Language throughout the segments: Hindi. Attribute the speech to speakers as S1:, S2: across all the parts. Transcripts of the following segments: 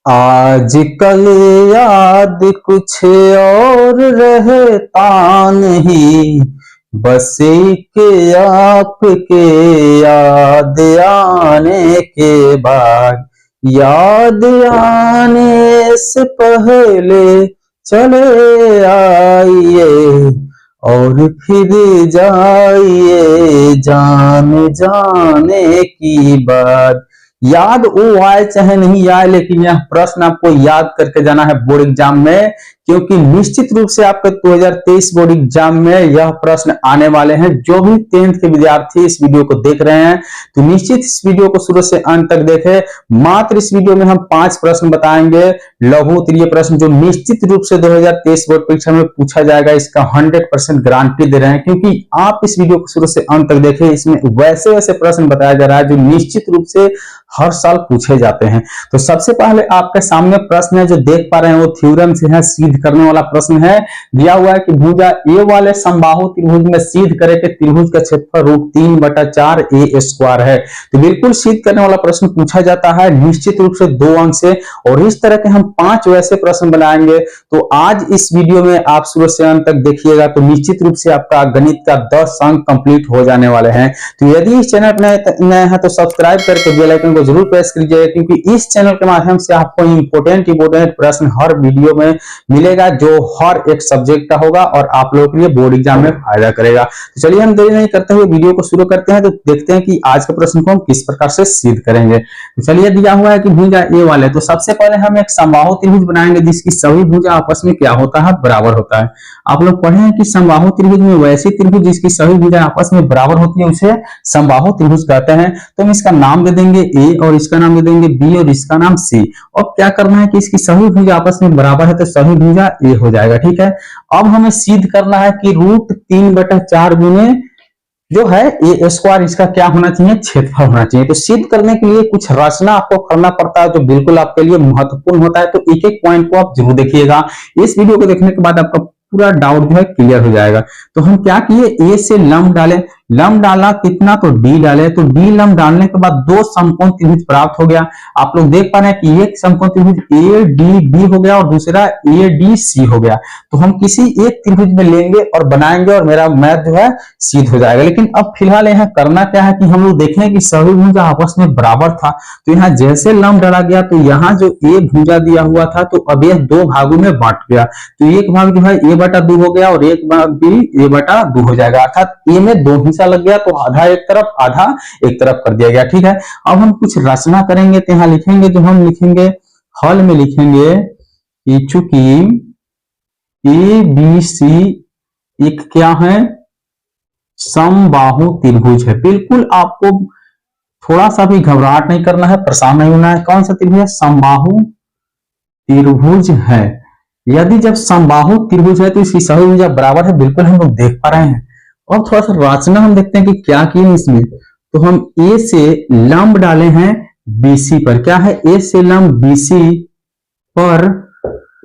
S1: आजकल याद कुछ और रहता नहीं, बस एक आपके याद आने के बाद, याद आने से पहले चले आइए और फिर जाइए जाने जाने की बात। याद वो आए चाहे नहीं आए, लेकिन यह प्रश्न आपको याद करके जाना है बोर्ड एग्जाम में, क्योंकि निश्चित रूप से आपके 2023 बोर्ड एग्जाम में यह प्रश्न आने वाले हैं। जो भी 10th के विद्यार्थी इस वीडियो को देख रहे हैं तो निश्चित इस वीडियो को शुरू से अंत तक देखें। मात्र इस वीडियो में हम 5 प्रश्न बताएंगे, लघु उत्तरीय प्रश्न, जो निश्चित रूप से 2023 बोर्ड परीक्षा में पूछा जाएगा। इसका 100% गारंटी दे रहे हैं, क्योंकि आप इस वीडियो को शुरू से अंत तक देखें। इसमें वैसे वैसे प्रश्न बताया जा रहा है जो निश्चित रूप से हर साल पूछे जाते हैं। तो सबसे पहले आपके सामने प्रश्न है जो देख पा रहे हैं, वो थ्योरम से है, सिद्ध करने वाला प्रश्न है। दिया हुआ है कि भुजा ए वाले समबाहु त्रिभुज में सिद्ध करें कि त्रिभुज का क्षेत्रफल √3/4 ए स्क्वायर है। तो बिल्कुल सिद्ध करने वाला प्रश्न पूछा जाता है, निश्चित रूप से 2 अंक से। और इस तरह के हम 5 वैसे प्रश्न बनाएंगे। तो आज इस वीडियो में आप शुरू से अंत तक देखिएगा तो निश्चित रूप से आपका गणित का 10 अंक कंप्लीट हो जाने वाले हैं। तो यदि इस चैनल पर नए हैं तो सब्सक्राइब करके बेल आइकन को जरूर प्रेस कीजिए, क्योंकि इस चैनल के माध्यम से आपको इंपोर्टेंट प्रश्न हर वीडियो में मिलेगा, जो हर एक सब्जेक्ट का होगा और आप लोगों के लिए बोर्ड एग्जाम में फायदा करेगा। तो चलिए हम देरी नहीं करते हुए वीडियो को शुरू करते हैं। तो देखते हैं कि आज के प्रश्न को हम किस प्रकार से सिद्ध करेंगे। तो चलिए, दिया हुआ है कि भुजा ए वाले, तो सबसे पहले हम एक समबाहु त्रिभुज बनाएंगे जिसकी सभी भुजा आपस में क्या होता है, बराबर होता है। आप लोग पढ़े हैं कि समबाहु त्रिभुज में वैसी त्रिभुज जिसकी सभी भुजा आपस में बराबर होती है उसे समबाहु त्रिभुज कहते हैं। तो हम इसका नाम दे देंगे ए और इसका नाम दे देंगे बी और इसका नाम सी। और क्या करना है कि इसकी सभी भुजा आपस में बराबर है तो सभी भुजा ए हो जाएगा। ठीक है, अब हमें सिद्ध करना है कि √3/4 गुने जो है ए स्क्वायर, इसका क्या होना चाहिए, क्षेत्रफल होना चाहिए। तो सिद्ध करने के लिए कुछ रचना आपको करना पड़ता है जो बिल्कुल आपके लिए महत्वपूर्ण होता है। तो एक एक पॉइंट को आप जरूर देखिएगा। इस वीडियो को देखने के बाद आपका पूरा डाउट जो है क्लियर हो जाएगा। तो हम क्या किए, ए से लंब डाले, लंब डाला कितना, तो डी डाले। तो डी लंब डालने के बाद 2 समकोण त्रिभुज प्राप्त हो गया। आप लोग देख पा रहे हैं कि एक समकोण त्रिभुज ए डी बी हो गया और दूसरा ए डी सी हो गया। तो हम किसी एक त्रिभुज में लेंगे और बनाएंगे और मेरा मैथ जो है सिद्ध हो जाएगा। लेकिन अब फिलहाल यहाँ करना क्या है कि हम लोग देखें कि सभी भुजा आपस में बराबर था। तो यहाँ जैसे लंब डाला गया तो यहाँ जो ए भुजा दिया हुआ था तो अब यह 2 भागों में बांट गया। तो एक भाग जो है a/2 हो गया और एक भाग भी a/2 हो जाएगा, अर्थात ए में 2 हिस्सा लग गया तो आधा एक तरफ आधा एक तरफ कर दिया गया। ठीक है, अब हम कुछ रचना करेंगे तो यहाँ लिखेंगे, जो हम लिखेंगे हल में लिखेंगे कि चूंकि ए बी सी एक क्या है, समबाहु त्रिभुज है। बिल्कुल आपको थोड़ा सा भी घबराहट नहीं करना है, परेशान नहीं होना है। कौन सा त्रिभुज है, समबाहु त्रिभुज है। यदि जब समबाहु त्रिभुज है तो इसकी सभी भुजा बराबर है, बिल्कुल हम लोग देख पा रहे हैं। और थोड़ा सा रचना हम देखते हैं कि क्या किए इसमें। तो हम ए से लंब डाले हैं बीसी पर, क्या है, ए से लंब बीसी पर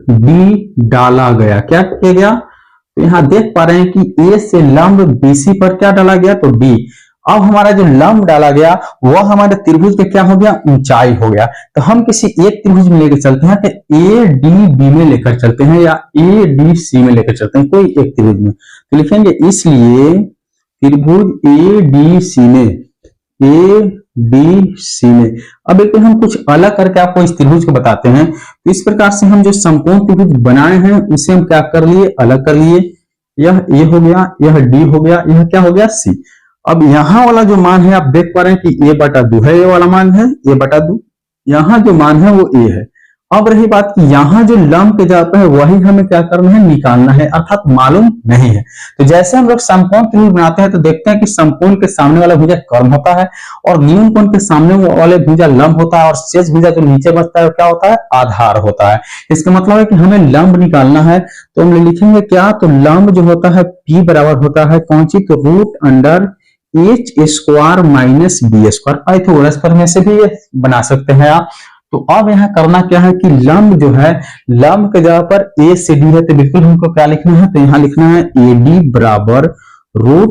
S1: डी डाला गया। क्या किया गया, तो यहां देख पा रहे हैं कि ए से लंब बीसी पर क्या डाला गया, तो डी। अब हमारा जो लंब डाला गया वह हमारे त्रिभुज के क्या हो गया, ऊंचाई हो गया। तो हम किसी एक त्रिभुज में लेकर चलते हैं, तो ए डी बी में लेकर चलते हैं या ए डी सी में लेकर चलते हैं, कोई एक त्रिभुज में। तो लिखेंगे इसलिए त्रिभुज ए डी सी में, ए डी सी में। अब बिल्कुल हम कुछ अलग करके आपको इस त्रिभुज को बताते हैं। तो इस प्रकार से हम जो समकोण त्रिभुज बनाए हैं उसे हम क्या कर लिए, अलग कर लिए। यह ए हो गया, यह डी हो गया, यह क्या हो गया, सी। अब यहां वाला जो मान है आप देख पा रहे हैं कि a/2 है, ये वाला मान है a/2, यहां जो मान है वो a है। अब रही बात कि यहां जो लंब के जगह पे है वही हमें क्या करना है, निकालना है, अर्थात मालूम नहीं है। तो जैसे हम लोग समकोण त्रिभुज बनाते हैं तो देखते हैं कि समकोण के सामने वाला भुजा कर्ण होता है और न्यून कोण के सामने वाले भुजा लंब होता है और शेष भुजा जो नीचे बचता है क्या होता है, आधार होता है। इसका मतलब है कि हमें लंब निकालना है। तो हम लिखेंगे क्या, तो लंब जो होता है P बराबर होता है कौन सी, तो √h² माइनस b²। पाइथागोरस में से भी ये बना सकते हैं आप। तो अब यहाँ करना क्या है कि लंब जो है, लंब के जगह पर a से d है तो बिल्कुल हमको क्या लिखना है, तो यहाँ लिखना है AD बराबर √,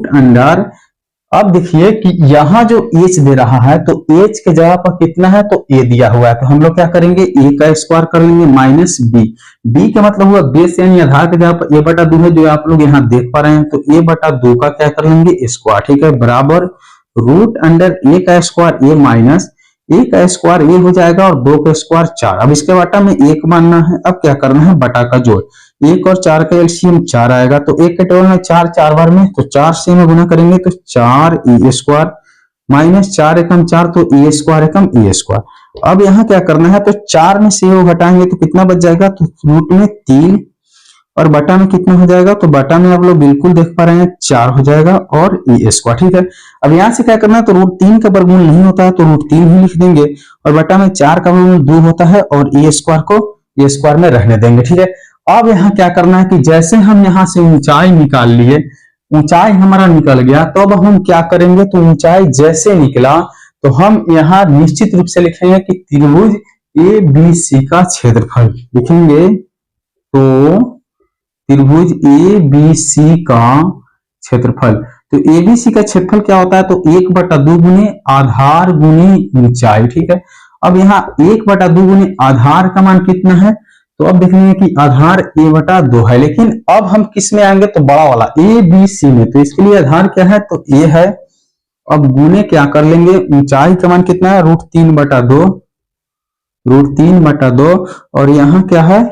S1: अब देखिए कि यहाँ जो एच दे रहा है तो एच के जगह पर कितना है तो ए दिया हुआ है, तो हम लोग क्या करेंगे ए का स्क्वायर कर लेंगे माइनस बी। बी का मतलब हुआ बेस यानी आधार के जगह पर ए बटा 2 है जो आप लोग यहाँ देख पा रहे हैं, तो ए बटा 2 का क्या कर लेंगे स्क्वायर, ठीक है, बराबर रूट अंडर ए का स्क्वायर ए माइनस ए का स्क्वायर ए हो जाएगा और 2 का स्क्वायर 4। अब इसके बटा में 1 मानना है, अब क्या करना है बटा का जोड़, 1 और 4 का एलसीएम 4 आएगा, तो 1 के टेबल में 4 4 बार में, तो 4 से में गुना करेंगे तो 4 ए स्क्वायर माइनस 4 एकम 4 तो ए स्क्वायर एकम ए स्क्वायर। अब यहाँ क्या करना है तो 4 में से वो घटाएंगे तो कितना बच जाएगा, तो रूट में 3 और बटा में कितना हो जाएगा, तो बटा में आप लोग बिल्कुल देख पा रहे हैं 4 हो जाएगा और ए स्क्वायर, ठीक है। अब यहाँ से क्या करना है तो रूट 3 का वर्गमूल नहीं होता है तो रूट 3 ही लिख देंगे और बटा में 4 का वर्गमूल 2 होता है और ए स्क्वायर को ए स्क्वायर में रहने देंगे, ठीक है। अब यहाँ क्या करना है कि जैसे हम यहाँ से ऊंचाई निकाल लिए, ऊंचाई हमारा निकल गया, तो अब हम क्या करेंगे तो ऊंचाई जैसे निकला तो हम यहाँ निश्चित रूप से लिखेंगे कि त्रिभुज ए बी सी का क्षेत्रफल लिखेंगे, तो त्रिभुज ए बी सी का क्षेत्रफल, तो ए बी सी का क्षेत्रफल क्या होता है तो 1 बटा 2 गुने आधार गुने ऊंचाई, ठीक है। अब यहाँ 1 बटा 2 गुने आधार का मान कितना है, तो अब देख लेंगे कि आधार ए बटा 2 है, लेकिन अब हम किस में आएंगे तो बड़ा वाला ए बी सी में, तो इसके लिए आधार क्या है तो ए है। अब गुने क्या कर लेंगे, ऊंचाई का मान कितना है रूट 3 बटा 2, रूट 3 बटा 2 और यहाँ क्या है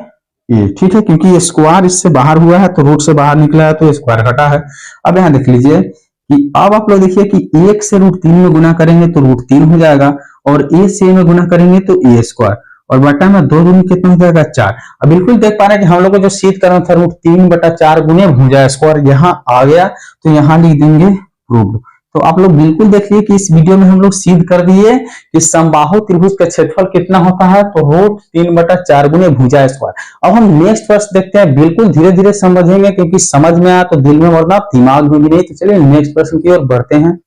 S1: ए, ठीक है, क्योंकि ये स्क्वायर इससे बाहर हुआ है तो रूट से बाहर निकला है तो स्क्वायर घटा है। अब यहाँ देख लीजिए कि अब आप लोग देखिए कि 1 से रूट 3 में गुना करेंगे तो रूट 3 हो जाएगा और ए से में गुना करेंगे तो ए स्क्वायर और बटा में 2 गुने कितना हो जाएगा 4। अब बिल्कुल देख पा रहे हैं कि हम लोग को जो सिद्ध करना था रूट 3 बटा 4 गुने भुजा स्क्वायर यहाँ आ गया, तो यहाँ लिख देंगे प्रूव्ड। तो आप लोग बिल्कुल देखिए कि इस वीडियो में हम लोग सिद्ध कर दिए कि समबाहु त्रिभुज का क्षेत्रफल कितना होता है तो रूट 3 बटा 4 गुने भुजा स्क्वायर। अब हम नेक्स्ट प्रश्न देखते हैं, बिल्कुल धीरे धीरे समझेंगे क्योंकि समझ में आया तो दिल में वरना दिमाग में भी नहीं। तो चलिए नेक्स्ट प्रश्न की ओर बढ़ते हैं।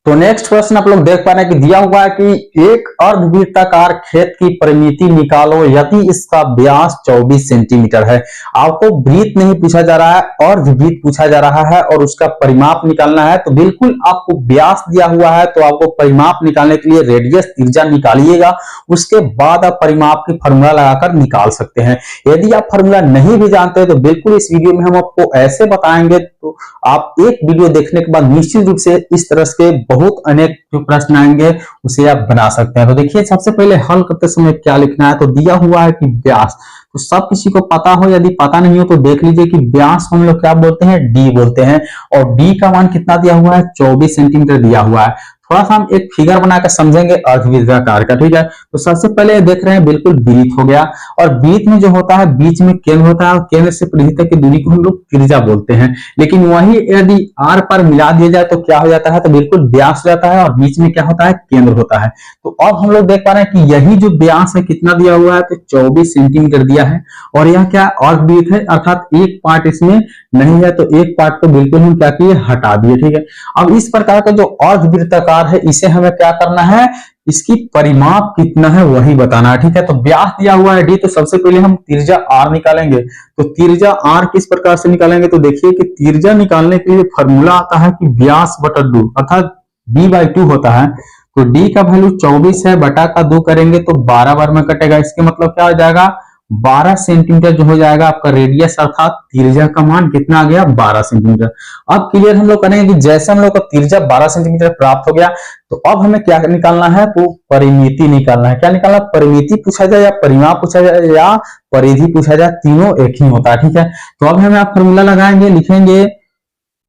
S1: तो नेक्स्ट प्रश्न आप लोग देख पा रहे हैं कि दिया हुआ है कि एक अर्धवृत्ताकार खेत की परिमिति निकालो यदि इसका व्यास 24 सेंटीमीटर है। आपको वृत्त नहीं पूछा जा रहा है, अर्धवृत्त पूछा जा रहा है और उसका परिमाप निकालना है। तो बिल्कुल आपको व्यास दिया हुआ है तो आपको परिमाप निकालने के लिए रेडियस त्रिज्या निकालिएगा, उसके बाद आप परिमाप की फॉर्मूला लगाकर निकाल सकते हैं। यदि आप फॉर्मूला नहीं भी जानते तो बिल्कुल इस वीडियो में हम आपको ऐसे बताएंगे, तो आप एक वीडियो देखने के बाद निश्चित रूप से इस तरह के बहुत अनेक जो प्रश्न आएंगे उसे आप बना सकते हैं। तो देखिए सबसे पहले हल करते समय क्या लिखना है, तो दिया हुआ है कि व्यास, तो सब किसी को पता हो, यदि पता नहीं हो तो देख लीजिए कि व्यास हम लोग क्या बोलते हैं डी बोलते हैं और डी का मान कितना दिया हुआ है 24 सेंटीमीटर दिया हुआ है। थोड़ा सा हम एक फिगर बनाकर समझेंगे अर्धवृत्ताकार का, ठीक है। तो सबसे पहले देख रहे हैं बिल्कुल वृत्त हो गया और वृत्त में जो होता है बीच में केंद्र होता है और केंद्र से परिधि तक की दूरी को हम लोग त्रिज्या बोलते हैं, लेकिन वही यदि आर पर मिला दिया जाए तो क्या हो जाता है तो बिल्कुल व्यास हो जाता है और बीच में क्या होता है केंद्र होता है। तो अब हम लोग देख पा रहे हैं कि यही जो व्यास है कितना दिया हुआ है तो 24 सेंटीमीटर दिया है और यह क्या अर्धवृत्त है, अर्थात एक पार्ट इसमें नहीं है तो एक पार्ट को बिल्कुल हम क्या किए हटा दिए, ठीक है। अब इस प्रकार का जो अर्धवृत्ताकार है इसे हमें क्या करना है, इसकी परिमाप कितना है वही बताना है, ठीक है। तो व्यास दिया हुआ है डी, तो सबसे पहले हम त्रिज्या आर निकालेंगे। तो त्रिज्या आर किस प्रकार से निकालेंगे, तो देखिए कि त्रिज्या निकालने के लिए फॉर्मूला आता है कि व्यास बटा 2 अर्थात d/2 होता है। तो d का वैल्यू 24 है, बटा का 2 करेंगे तो 12 बार में कटेगा, इसके मतलब क्या हो जाएगा 12 सेंटीमीटर जो हो जाएगा आपका रेडियस, अर्थात त्रिज्या का मान कितना आ गया 12 सेंटीमीटर। अब क्लियर हम लोग करेंगे कि जैसे हम लोग का त्रिज्या 12 सेंटीमीटर प्राप्त हो गया तो अब हमें क्या निकालना है तो परिमिति निकालना है। क्या निकालना, परिमिति पूछा जाए या परिमाप पूछा जाए या परिधि पूछा जाए, तीनों एक ही होता है, ठीक है। तो अब हमें आप फॉर्मूला लगाएंगे, लिखेंगे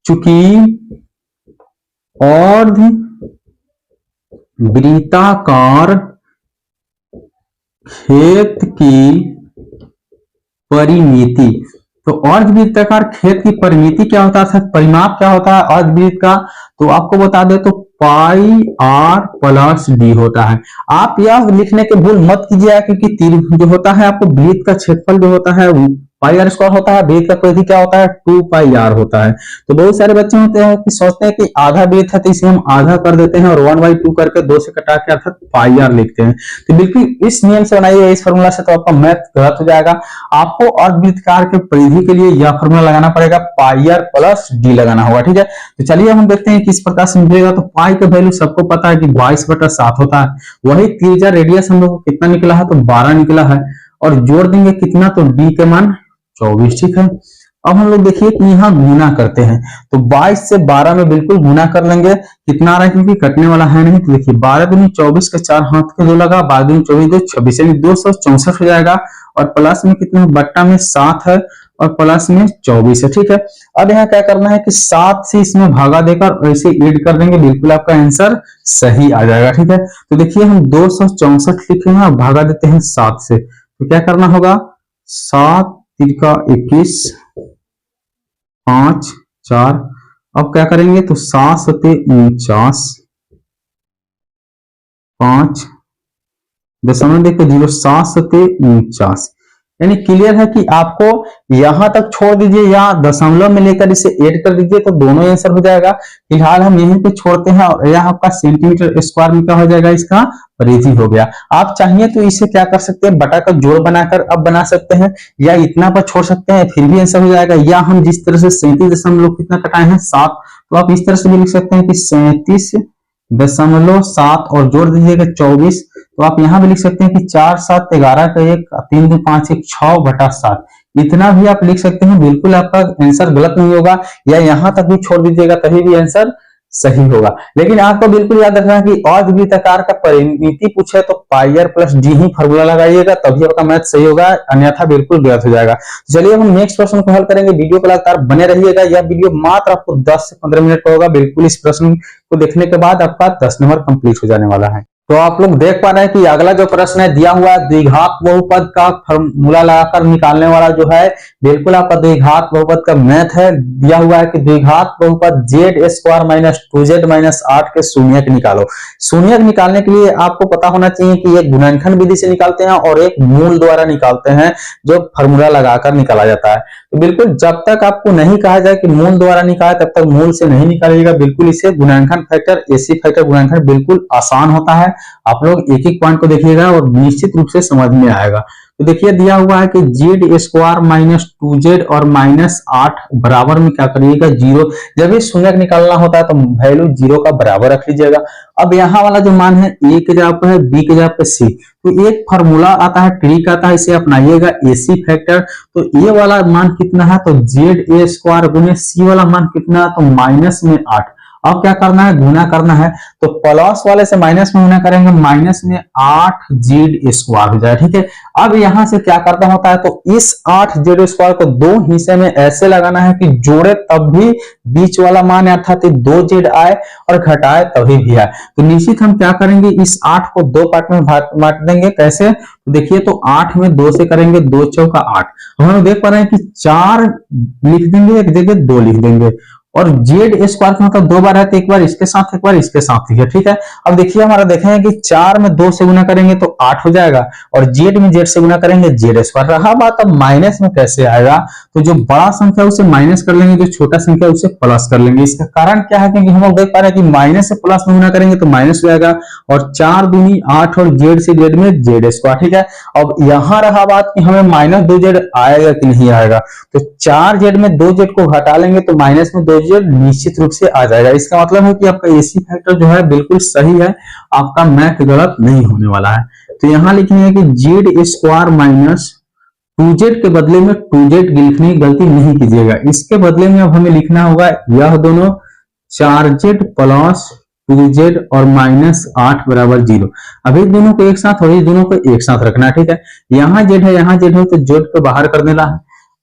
S1: चूंकि अर्धवृत्ताकार खेत की परिमिति, तो अर्धवृत्ताकार खेत की परिमिति क्या होता है, परिमाप क्या होता है अर्धवृत्त का, तो आपको बता दे तो पाई आर प्लस डी होता है। आप यह लिखने के भूल मत कीजिएगा क्योंकि जो होता है आपको वृत्त का क्षेत्रफल जो होता है पाई आर स्क्वायर होता है, वृत्त का परिधि क्या होता है 2 पाई आर होता है। तो बहुत सारे बच्चे होते हैं कि सोचते हैं कि आधा वृत्त है तो इसे हम आधा कर देते हैं और 1/2 करके 2 से कटा के अर्थात पाई आर लिखते हैं। तो बिल्कुल इस नियम से बनाइए, इस फॉर्मूला से, तो आपका मैथ गलत हो जाएगा। आपको अर्धवृत्तकार के परिधि के लिए यह फॉर्मूला लगाना पड़ेगा, पाई आर प्लस डी लगाना होगा, ठीक है। तो चलिए हम देखते हैं किस प्रकार से निकलेगा। तो पाई का वैल्यू सबको पता है कि 22/7 होता है। वही त्रिज्या रेडियस हम लोग को कितना निकला है, तो 12 निकला है, और जोड़ देंगे कितना, तो डी के मान 24, ठीक है। अब हम लोग देखिए कि यहाँ गुना करते हैं, तो 22 से 12 में बिल्कुल गुना कर लेंगे, कितना आ रहा है क्योंकि कटने वाला है नहीं। तो देखिए 12 दूनी 24 के 4 हाथ के 2 लगा, 12 दूनी 24 2 26 यानी 264 हो जाएगा। और प्लस में कितना, बट्टा में 7 है और प्लस में 24 है, ठीक है। अब यहाँ क्या करना है कि 7 से इसमें भागा देकर ऐसे ऐड कर देंगे, बिल्कुल आपका आंसर सही आ जाएगा, ठीक है। तो देखिए हम 264 लिखे हैं और भागा देते हैं 7 से, तो क्या करना होगा, 7 तिरका 21 5 4। अब क्या करेंगे, तो 7 सते 49 5 दशमलव देखो 0 7 सते 49, यानी क्लियर है कि आपको यहां तक छोड़ दीजिए या दशमलव में लेकर इसे ऐड कर दीजिए तो दोनों आंसर हो जाएगा। फिलहाल हम यहीं पे छोड़ते हैं और यह आपका सेंटीमीटर स्क्वायर में क्या हो जाएगा, इसका परिधि हो गया। आप चाहिए तो इसे क्या कर सकते हैं, बटा का जोड़ बनाकर अब बना सकते हैं, या इतना पर छोड़ सकते हैं, फिर भी आंसर हो जाएगा। या हम जिस तरह से 37 कितना कटाए हैं 7, तो आप इस तरह से भी लिख सकते हैं कि 37.7 और जोड़ दीजिएगा 24, तो आप यहां भी लिख सकते हैं कि 4 7 11 का 1 3 2 5 1 6/7, इतना भी आप लिख सकते हैं। बिल्कुल आपका आंसर गलत नहीं होगा, या यहां तक भी छोड़ दीजिएगा तभी भी आंसर सही होगा। लेकिन आपको बिल्कुल याद रखना है कि अर्धवृत्ताकार का परिमिति पूछे तो पाई आर प्लस डी ही फॉर्मूला लगाइएगा, तभी आपका मैथ सही होगा, अन्यथा बिल्कुल गलत हो जाएगा। चलिए हम नेक्स्ट प्रश्न को हल करेंगे। वीडियो को लगातार बने रहिएगा, यह वीडियो मात्र आपको 10 से 15 मिनट का होगा। बिल्कुल इस प्रश्न को देखने के बाद आपका 10 नंबर कंप्लीट हो जाने वाला है। तो आप लोग देख पा रहे हैं कि अगला जो प्रश्न है दिया हुआ है, द्विघात बहुपद का फॉर्मूला लगाकर निकालने वाला जो है, बिल्कुल आपका द्विघात बहुपद का मैथ है। दिया हुआ है कि द्विघात बहुपद z² माइनस 2z माइनस 8 के शून्यक निकालो। शून्यक निकालने के लिए आपको पता होना चाहिए कि एक गुणनखंड विधि से निकालते हैं और एक मूल द्वारा निकालते हैं, जो फॉर्मूला लगाकर निकाला जाता है। तो बिल्कुल जब तक आपको नहीं कहा जाए कि मूल द्वारा निकाले तब तक मूल से नहीं निकालिएगा। बिल्कुल इसे गुणनखंड फैक्टर, एसी फैक्टर गुणनखंड बिल्कुल आसान होता है। आप लोग एक एक पॉइंट को देखिएगा और निश्चित रूप से समझ में आएगा। तो देखिए दिया हुआ है कि z² माइनस 2z और माइनस 8 बराबर में क्या करिएगा 0। जब ये शून्यक निकालना होता है तो वैल्यू 0 का बराबर रख लीजिएगा। अब यहाँ वाला जो मान है a के जगह पे है, b के जगह पे c, तो एक फॉर्मूला आता है, ट्रिक आता है, इसे अपनाइएगा एसी फैक्टर। तो ये वाला मान कितना है, तो za² गुने c वाला मान कितना है, तो माइनस में 8। अब क्या करना है, गुना करना है, तो प्लस वाले से माइनस में गुना करेंगे, माइनस में 8z² हो जाए, ठीक है। अब यहां से क्या करना होता है, तो इस 8z² को दो हिस्से में ऐसे लगाना है कि जोड़े तब भी बीच वाला मान अर्थात 2z आए और घटाए तभी भी आए। तो निश्चित हम क्या करेंगे, इस 8 को दो पार्ट में बांट देंगे। कैसे, तो देखिए, तो 8 में 2 से करेंगे, 2 चौका 8। हम देख पा रहे हैं कि 4 लिख देंगे, एक जगह 2 लिख देंगे, और z² का मतलब 2 बार है तो एक बार इसके साथ एक बार इसके साथ लिखिए, ठीक है। अब देखिए हमारा देखेंगे कि 4 में 2 से गुना करेंगे तो 8 हो जाएगा, और z में z से गुना करेंगे z²। रहा बात अब माइनस में कैसे आएगा, तो जो बड़ा संख्या उसे माइनस कर लेंगे, जो छोटा संख्या उसे प्लस कर लेंगे। इसका कारण क्या है, क्योंकि हम लोग देख पा रहे हैं कि माइनस से प्लस में गुना करेंगे तो माइनस हो जाएगा, और 4 दूनी 8 और z से z में z², ठीक है। अब यहाँ रहा बात कि हमें माइनस 2z आएगा कि नहीं आएगा, तो 4z में 2z को घटा लेंगे तो माइनस में 2z निश्चित रूप से आ जाएगा। इसका मतलब है कि आपका एसी फैक्टर जो है बिल्कुल सही है, आपका मैथ गलत नहीं होने वाला है। तो यहां लिखेंगे कि z² माइनस 2z के बदले में 2z लिखने की गलती नहीं कीजिएगा। इसके बदले में अब हमें लिखना होगा यह दोनों 4z प्लस 2z और माइनस 8 बराबर 0। अब इस दोनों को एक साथ और इस दोनों को एक साथ रखना है, ठीक है। यहाँ z है, यहाँ z है, तो z को बाहर कर देना है।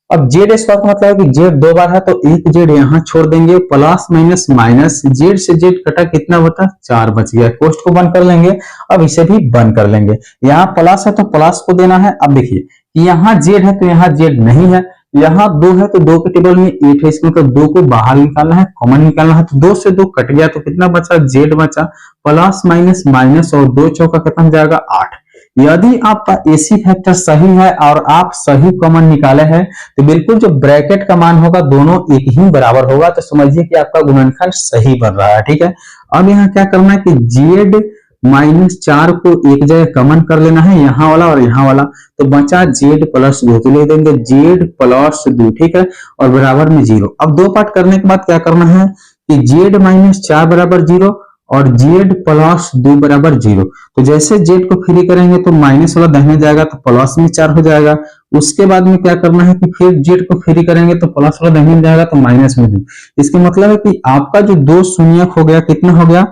S1: अब z² का मतलब है कि z 2 बार है तो एक z यहाँ छोड़ देंगे, प्लस माइनस माइनस, z से z कटा कितना बता 4 बच गया। कोष्ठ को बंद कर लेंगे, अब इसे भी बंद कर लेंगे। यहाँ प्लस है तो प्लस को देना है। अब देखिए कि यहाँ z है तो यहाँ z नहीं है, यहाँ 2 है तो 2 के टेबल में 8 है, इसमें मतलब 2 को बाहर निकालना है, कॉमन निकालना है। तो 2 से 2 कट गया तो कितना बचा, z बचा, प्लस माइनस माइनस, और 2 चौका खत्म जाएगा 8। यदि आपका AC फैक्टर सही है और आप सही कॉमन निकाले हैं तो बिल्कुल जो ब्रैकेट का मान होगा दोनों एक ही बराबर होगा, तो समझिए कि आपका गुणनखंड सही बन रहा है। ठीक है, अब यहाँ क्या करना है कि Z -4 को एक जगह कॉमन कर लेना है, यहाँ वाला और यहाँ वाला, तो बचा Z+2, तो लिख देंगे Z+2। ठीक है, और बराबर में 0। अब दो पार्ट करने के बाद क्या करना है कि Z-4 बराबर 0 और Z+2 बराबर 0। तो जैसे Z को फ्री करेंगे तो माइनस वाला दाहिने जाएगा तो प्लस में 4 हो जाएगा। उसके बाद में क्या करना है कि फिर Z को फ्री करेंगे तो प्लस वाला दाहिने जाएगा तो माइनस में 2। इसका मतलब है कि आपका जो दो शून्यक हो गया, कितना हो गया,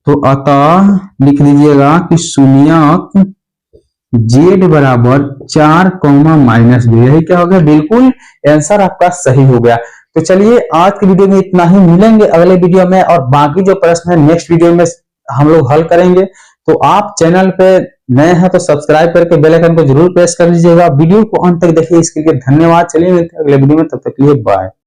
S1: तो अतः लिख दीजिएगा कि शून्यक Z बराबर 4, -2। यही क्या हो गया, बिल्कुल आंसर आपका सही हो गया। तो चलिए आज की वीडियो में इतना ही, मिलेंगे अगले वीडियो में और बाकी जो प्रश्न है नेक्स्ट वीडियो में हम लोग हल करेंगे। तो आप चैनल पे नए हैं तो सब्सक्राइब करके बेल आइकन को जरूर प्रेस कर लीजिएगा। वीडियो को अंत तक देखिए, इसके लिए धन्यवाद। चलिए मिलते हैं अगले वीडियो में, तब तक के लिए बाय।